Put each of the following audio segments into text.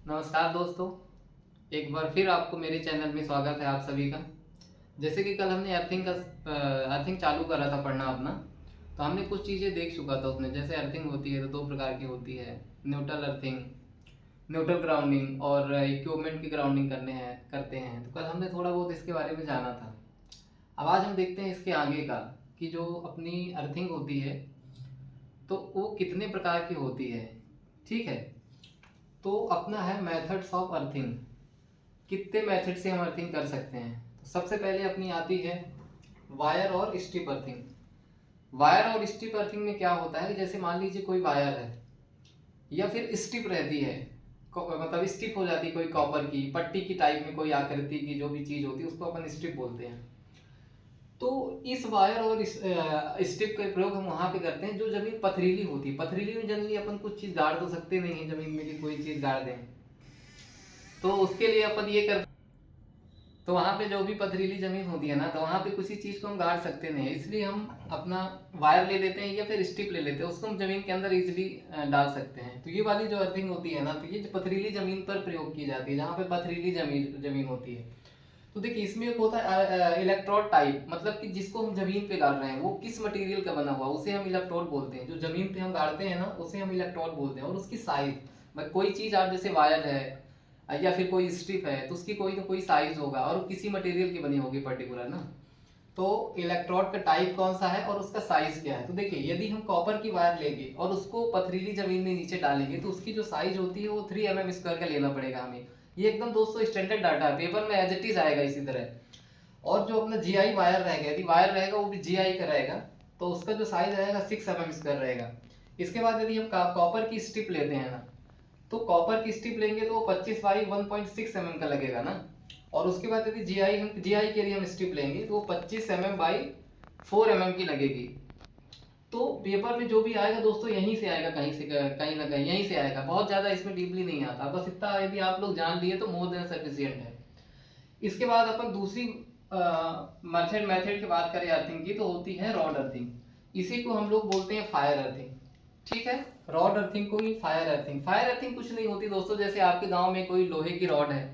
नमस्कार दोस्तों, एक बार फिर आपको मेरे चैनल में स्वागत है आप सभी का। जैसे कि कल हमने अर्थिंग चालू करा था पढ़ना अपना, तो हमने कुछ चीज़ें देख चुका था उसमें। जैसे अर्थिंग होती है तो दो प्रकार की होती है, न्यूट्रल अर्थिंग, न्यूट्रल ग्राउंडिंग और इक्विपमेंट की ग्राउंडिंग करते हैं। तो कल हमने थोड़ा बहुत इसके बारे में जाना था। अब आज हम देखते हैं इसके आगे का, कि जो अपनी अर्थिंग होती है तो वो कितने प्रकार की होती है। ठीक है, तो अपना है मेथड्स ऑफ अर्थिंग, कितने मेथड से हम अर्थिंग कर सकते हैं। तो सबसे पहले अपनी आती है वायर और स्ट्रिप अर्थिंग। वायर और स्ट्रिप अर्थिंग में क्या होता है कि जैसे मान लीजिए कोई वायर है या फिर स्ट्रिप रहती है, मतलब स्ट्रिप हो जाती है कोई कॉपर की पट्टी की टाइप में, कोई आकृति की जो भी चीज होती है उसको अपन स्ट्रिप बोलते हैं। तो इस वायर और इस स्ट्रिप का प्रयोग हम वहां पे करते हैं जो जमीन पथरीली होती है। पथरीली में जनरली अपन कुछ चीज गाड़ तो सकते नहीं है जमीन में कि कोई चीज गाड़ दें, तो उसके लिए अपन ये कर, तो वहां पे जो भी पथरीली जमीन होती है ना, तो वहां पे किसी चीज को हम गाड़ सकते नहीं है, इसलिए हम अपना वायर ले लेते हैं या फिर स्ट्रिप ले लेते हैं, उसको हम जमीन के अंदर इजिली डाल सकते हैं। तो ये वाली जो अर्थिंग होती है ना, तो ये पथरीली जमीन पर प्रयोग की जाती है, जहाँ पे पथरीली जमीन जमीन होती है। तो देखिए इसमें एक होता है इलेक्ट्रोड टाइप, मतलब कि जिसको हम जमीन पे गाड़ रहे हैं वो किस मटेरियल का बना हुआ उसे हम इलेक्ट्रोड बोलते हैं। जो जमीन पे हम गाड़ते हैं ना उसे हम इलेक्ट्रोड बोलते हैं। और उसकी साइज, कोई चीज आप जैसे वायर है या फिर कोई स्ट्रिप है तो उसकी कोई ना कोई साइज होगा और किसी मटेरियल की बनी होगी पर्टिकुलर ना। तो इलेक्ट्रोड का टाइप कौन सा है और उसका साइज क्या है। तो देखिए यदि हम कॉपर की वायर लेंगे और उसको पथरीली जमीन में नीचे डालेंगे तो उसकी जो साइज होती है वो 3 mm² का लेना पड़ेगा हमें। ये एकदम दोस्तों स्टैंडर्ड डाटा है, पेपर में एज इट इज आएगा इसी तरह। और जो अपना जीआई वायर रहेगा, यदि वायर रहेगा वो भी जीआई का रहेगा, तो उसका जो साइज रहेगा 6 mm² रहेगा। इसके बाद यदि हम कॉपर की स्ट्रिप लेते हैं ना, तो कॉपर की स्ट्रिप लेंगे तो वो 25 बाई 1.6 mm का लगेगा ना। और उसके बाद यदि जीआई के लिए हम स्ट्रिप लेंगे तो वो 25 mm बाई 4 mm की लगेगी। तो पेपर में जो भी आएगा दोस्तों यहीं से आएगा, कहीं ना कहीं यहीं से आएगा, बहुत ज्यादा इसमें डीपली नहीं आता, बस इतना यदि आप लोग जान लिए तो मोर देन सफिशियंट है। इसके बाद अपन दूसरी मर्चेंट मेथड की बात करें अर्थिंग की, तो होती है रॉड अर्थिंग। इसी को हम लोग बोलते हैं फायर अर्थिंग। ठीक है, रॉड अर्थिंग को ही फायर अर्थिंग। फायर अर्थिंग कुछ नहीं होती दोस्तों, जैसे आपके गांव में कोई लोहे की रॉड है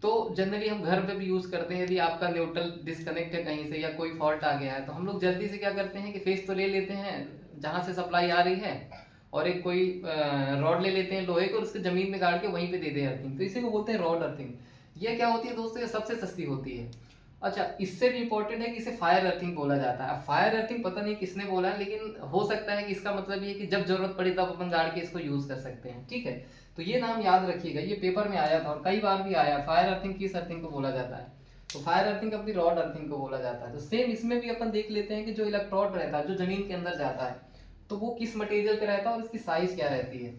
तो जनरली हम घर पे भी यूज करते हैं। यदि आपका न्यूट्रल डिस्कनेक्ट है कहीं से या कोई फॉल्ट आ गया है तो हम लोग जल्दी से क्या करते हैं कि फेस तो ले लेते हैं जहां से सप्लाई आ रही है, और एक कोई रॉड ले लेते हैं लोहे को और उसको जमीन में गाड़ के वहीं पे दे दे अर्थिंग। तो इसी को बोलते हैं रॉड अर्थिंग। ये क्या होती है दोस्तों, ये सबसे सस्ती होती है। अच्छा, इससे भी इंपॉर्टेंट है कि इसे फायर अर्थिंग बोला जाता है। फायर अर्थिंग पता नहीं किसने बोला है, लेकिन हो सकता है कि इसका मतलब ये कि जब जरूरत पड़े तब अपन गाड़ के इसको यूज कर सकते हैं। ठीक है, तो ये नाम याद रखिएगा, ये पेपर में आया था और कई बार भी आया। फायर अर्थिंग किस अर्थिंग को बोला जाता है, तो फायर अर्थिंग अपनी रॉड अर्थिंग को बोला जाता है। तो सेम इसमें भी अपन देख लेते हैं कि जो इलेक्ट्रोड रहता है जो जमीन के अंदर जाता है तो वो किस मटेरियल पे रहता है और उसकी साइज क्या रहती है।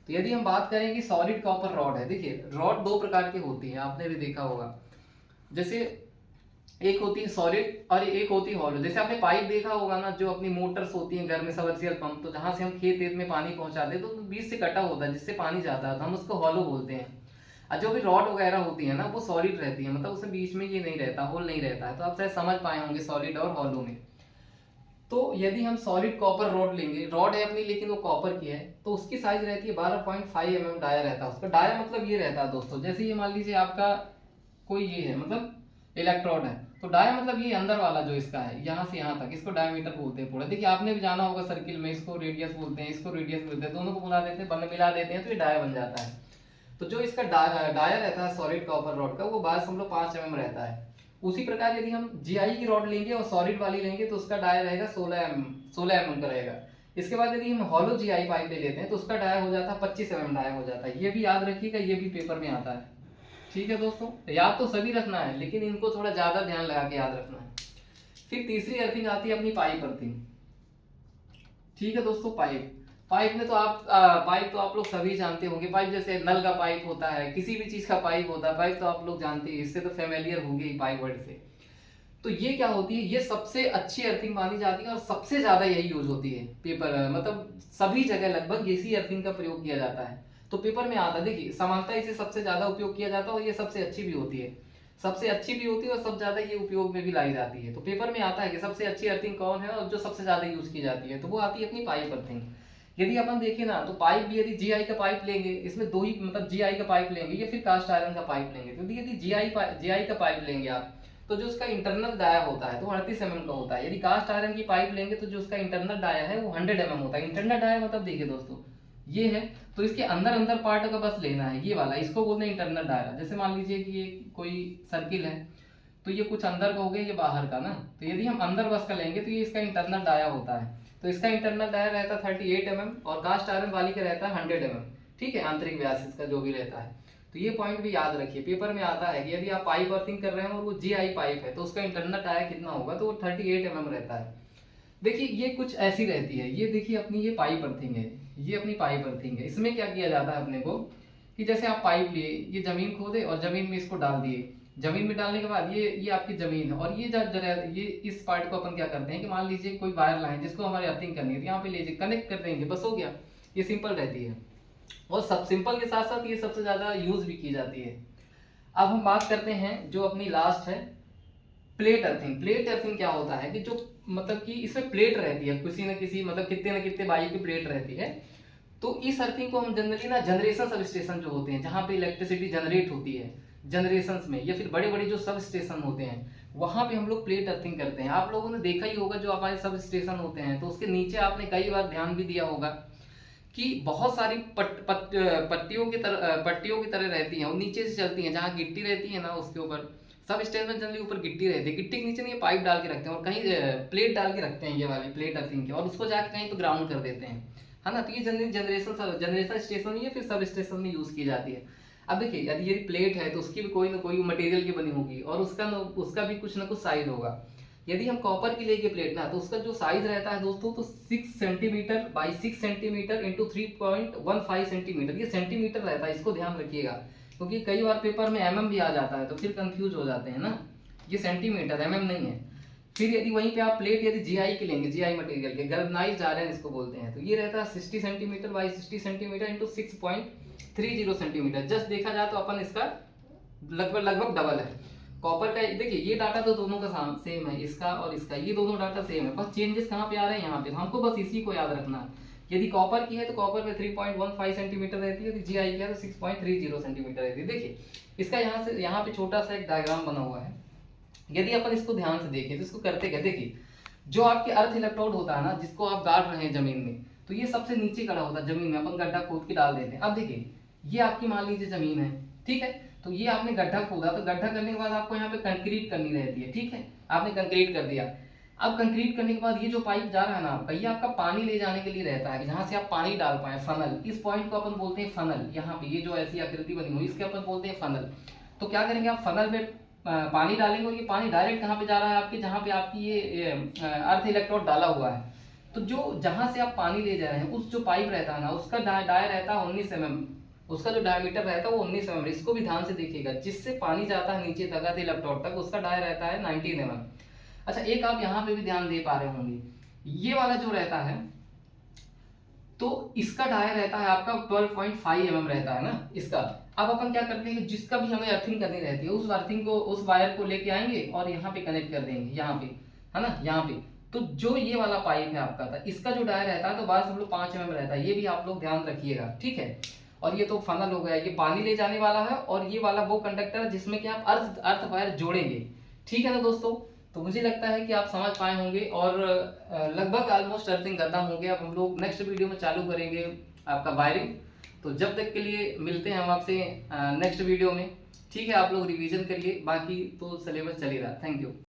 तो यदि हम बात करें कि सॉलिड कॉपर रॉड है, देखिए रॉड दो प्रकार की होती है, आपने भी देखा होगा। जैसे एक होती है सॉलिड और एक होती है हॉलो। जैसे आपने पाइप देखा होगा ना, जो अपनी मोटर्स होती हैं घर में, सबमर्सिबल पंप, तो जहां से हम खेत वेत में पानी पहुंचाते हैं तो बीच से कटा होता है जिससे पानी जाता है, तो हम उसको हॉलो बोलते हैं। और जो भी रॉड वगैरह होती है ना वो सॉलिड रहती है, मतलब उसमें बीच में ये नहीं रहता, होल नहीं रहता है। तो आप शायद समझ पाए होंगे सॉलिड और हॉलो में। तो यदि हम सॉलिड कॉपर रॉड लेंगे, रॉड है अपनी लेकिन वो कॉपर की है, तो उसकी साइज रहती है 12.5 mm डाया रहता है उसका। डाया मतलब ये रहता है दोस्तों, जैसे ये मान लीजिए आपका कोई ये है, मतलब इलेक्ट्रोड है, तो डाया मतलब ये अंदर वाला जो इसका है यहाँ से यहाँ तक, इसको डायमीटर बोलते हैं पूरा। देखिए आपने भी जाना होगा सर्किल में, इसको रेडियस बोलते हैं, इसको रेडियस बोलते हैं, दोनों को मिला देते हैं, मिला देते हैं तो ये डाया बन जाता है। तो जो इसका डाया रहता है सॉलिड कॉपर रॉड का, वो 12.5 mm रहता है। उसी प्रकार यदि हम जीआई की रॉड लेंगे और सॉलिड वाली लेंगे तो उसका डाया रहेगा 16 mm का रहेगा। इसके बाद यदि हम हॉलो जीआई पाइप ले लेते हैं तो उसका डाया हो जाता है 25 mm डाया हो जाता है। ये भी याद रखिएगा, ये भी पेपर में आता है। ठीक है दोस्तों, याद तो सभी रखना है लेकिन इनको थोड़ा ज्यादा ध्यान लगा के याद रखना है। फिर तीसरी अर्थिंग आती है अपनी पाइप अर्थिंग। ठीक है दोस्तों, पाइप पाइप में तो पाइप तो आप लोग सभी जानते होंगे। पाइप जैसे नल का पाइप होता है, किसी भी चीज का पाइप होता है, पाइप तो आप लोग जानते हैं, इससे तो फेमिलियर होंगे ही पाइप वर्ड से। तो ये क्या होती है, ये सबसे अच्छी अर्थिंग मानी जाती है और सबसे ज्यादा यही यूज होती है पेपर, मतलब सभी जगह लगभग इसी अर्थिंग का प्रयोग किया जाता है। तो पेपर में आता है, देखिए समानता इसे सबसे ज्यादा उपयोग किया जाता है और ये सबसे अच्छी भी होती है, सबसे अच्छी भी होती है और सबसे ज्यादा ये उपयोग में भी लाई जाती है। तो पेपर में आता है कि सबसे अच्छी अर्थिंग कौन है और जो सबसे ज्यादा यूज की जाती है, तो वो आती है अपनी पाइप अर्थिंग। यदि अपन देखें ना तो पाइप भी यदि जीआई का पाइप लेंगे, इसमें दो ही मतलब जीआई का पाइप लेंगे या फिर कास्ट आयरन का पाइप लेंगे, तो यदि जीआई का पाइप लेंगे आप तो जो उसका इंटरनल डाया होता है तो 38 mm का होता है। यदि कास्ट आयरन की पाइप लेंगे तो जो उसका इंटरनल डाया है वो 100 mm होता है। इंटरनल डाया मतलब देखिए दोस्तों ये है, तो इसके अंदर अंदर पार्ट का बस लेना है, ये वाला इसको बोलते हैं इंटरनल डाया। जैसे मान लीजिए कि ये कोई सर्किल है तो ये कुछ अंदर का हो गया, ये बाहर का ना, तो यदि हम अंदर बस का लेंगे तो ये इसका इंटरनल डाया होता है। तो इसका इंटरनल डाया रहता है 38 mm और कास्ट आयरन वाली का रहता है 100 mm, ठीक है, आंतरिक व्यास इसका जो भी रहता है। तो ये पॉइंट भी याद रखिए, पेपर में आता है कि यदि आप पाइप अर्थिंग कर रहे हैं और वो जीआई पाइप है तो उसका इंटरनल डाया कितना होगा, तो वो 38 mm रहता है। देखिए ये कुछ ऐसी रहती है, ये देखिए अपनी ये पाइप अर्थिंग है, ये अपनी पाइप अर्थिंग है। इसमें क्या किया जाता है अपने को कि जैसे आप पाइप लिए, ये जमीन खोदे और जमीन में इसको डाल दिए, जमीन में डालने के बाद ये आपकी जमीन है और ये जरा ये इस पार्ट को अपन क्या करते हैं कि मान लीजिए कोई वायर लाइन जिसको हमारी अर्थिंग करनी है तो यहाँ पे लीजिए कनेक्ट कर देंगे, बस हो गया। ये सिंपल रहती है और सब सिंपल के साथ साथ ये सबसे ज्यादा यूज भी की जाती है। अब हम बात करते हैं जो अपनी लास्ट है प्लेट अर्थिंग। प्लेट अर्थिंग क्या होता है कि जो मतलब कि इसमें प्लेट रहती है किसी न किसी मतलब कितने न कितने वायु की प्लेट रहती है। तो इस अर्थिंग को हम जनरली ना जनरेशन सब स्टेशन जो होते हैं जहाँ पे इलेक्ट्रिसिटी जनरेट होती है जनरेशन में या फिर बड़े बड़े जो सब स्टेशन होते हैं वहां पे हम लोग प्लेट अर्थिंग करते हैं। आप लोगों ने देखा ही होगा जो हमारे सब स्टेशन होते हैं तो उसके नीचे आपने कई बार ध्यान भी दिया होगा कि बहुत सारी पट्टियों की तरह रहती हैं, वो नीचे से चलती हैं, जहाँ गिट्टी रहती है ना उसके ऊपर। सब स्टेशन में जनरली ऊपर गिट्टी रहती है, गिट्टी के नीचे नहीं पाइप डाल के रखते हैं और कहीं प्लेट डाल के रखते हैं, ये वाली प्लेट अर्थिंग की, और उसको जाके कहीं पे ग्राउंड कर देते हैं, है ना। तो ये जनरेशन स्टेशन या फिर सब स्टेशन में यूज की जाती है। अब देखिए यदि ये प्लेट है तो उसकी भी कोई ना कोई मटेरियल की बनी होगी और उसका भी कुछ ना कुछ साइज होगा। यदि हम कॉपर की लेके प्लेट ना तो उसका जो साइज रहता है दोस्तों तो 6 centimetre by 6 centimetre into 3.15 centimetre, ये सेंटीमीटर रहता है, इसको ध्यान रखिएगा क्योंकि कई बार पेपर में mm भी आ जाता है तो फिर कंफ्यूज हो जाते हैं ना। ये सेंटीमीटर mm नहीं है। फिर यदि वहीं पे आप प्लेट यदि जीआई की लेंगे, जीआई मटेरियल के गैल्वेनाइज्ड आयरन इसको बोलते हैं, तो ये रहता है 60 centimetre by 60 centimetre into 6.30 centimetre. Just देखा जाए तो अपन इसका लगभग डबल है। कॉपर का देखिए ये डाटा तो दोनों का सेम है, इसका और इसका ये दोनों डाटा सेम है, बस चेंजेस कहाँ पे आ रहे हैं यहाँ पे, तो हमको बस इसी को याद रखना है। यदि कॉपर की है तो कॉपर में 3.15 सेंटीमीटर रहती है, यदि जीआई की है तो 6.30 सेंटीमीटर रहती है। देखिए इसका यहाँ पे छोटा सा एक डायग्राम बना हुआ है, यदि अपन इसको ध्यान से देखें तो इसको करते क्या, देखिए जो आपके अर्थ इलेक्ट्रोड होता है ना जिसको आप गाड़ रहे हैं जमीन में, तो ये सबसे नीचे खड़ा होता है जमीन में, अपन गड्ढा खोद के डाल देते हैं। अब देखिए ये आपकी मान लीजिए जमीन है, ठीक है, तो ये आपने गड्ढा खोदा, तो गड्ढा करने के बाद आपको यहाँ पे कंक्रीट करनी रहती है, ठीक है, आपने कंक्रीट कर दिया। अब कंक्रीट करने के बाद ये जो पाइप जा रहा है ना आपका, ये आपका पानी ले जाने के लिए रहता है, जहाँ से आप पानी डाल पाए, फनल। इस पॉइंट को अपन बोलते हैं फनल, यहाँ पे ये जो ऐसी आकृति बनी हुई इसके अपन बोलते हैं फनल। तो क्या करेंगे आप फनल में पानी डालेंगे और ये पानी डायरेक्ट कहाँ पे जा रहा है आपके, जहाँ पे आपकी ये अर्थ इलेक्ट्रोड डाला हुआ है। तो जो जहाँ से आप पानी ले जा रहे हैं उस जो पाइप रहता है ना उसका डाया रहता है 19 mm, उसका जो डायमीटर रहता है वो 19 mm। इसको भी ध्यान से देखिएगा, जिससे पानी जाता है नीचे तक अर्थ इलेक्ट्रोड तक उसका डाया रहता है 19 mm। अच्छा एक आप यहाँ पे भी ध्यान दे पा रहे होंगे, ये वाला जो रहता है तो इसका डाया रहता है आपका 12.5 mm रहता है ना इसका। अब अपन क्या करते हैं, जिसका भी हमें अर्थिंग करनी रहती है उस अर्थिंग को, उस वायर को लेके आएंगे और यहाँ पे कनेक्ट कर देंगे, यहाँ पे, है ना, यहाँ पे। तो जो ये वाला पाइप है आपका था, इसका जो डाया रहता है तो बस हम लोग 5 mm रहता है, ये भी आप लोग ध्यान रखिएगा, ठीक है। और ये तो फनल हो गया, ये पानी ले जाने वाला है, और ये वाला वो कंडक्टर जिसमें कि आप अर्थ वायर जोड़ेंगे, ठीक है ना दोस्तों। तो मुझे लगता है कि आप समझ पाए होंगे और लगभग ऑलमोस्ट अर्थिंग खत्म हो गया। अब हम लोग नेक्स्ट वीडियो में चालू करेंगे आपका वायरिंग। तो जब तक के लिए मिलते हैं हम आपसे नेक्स्ट वीडियो में, ठीक है। आप लोग रिवीजन करिए, बाकी तो सिलेबस चल ही रहा। Thank you.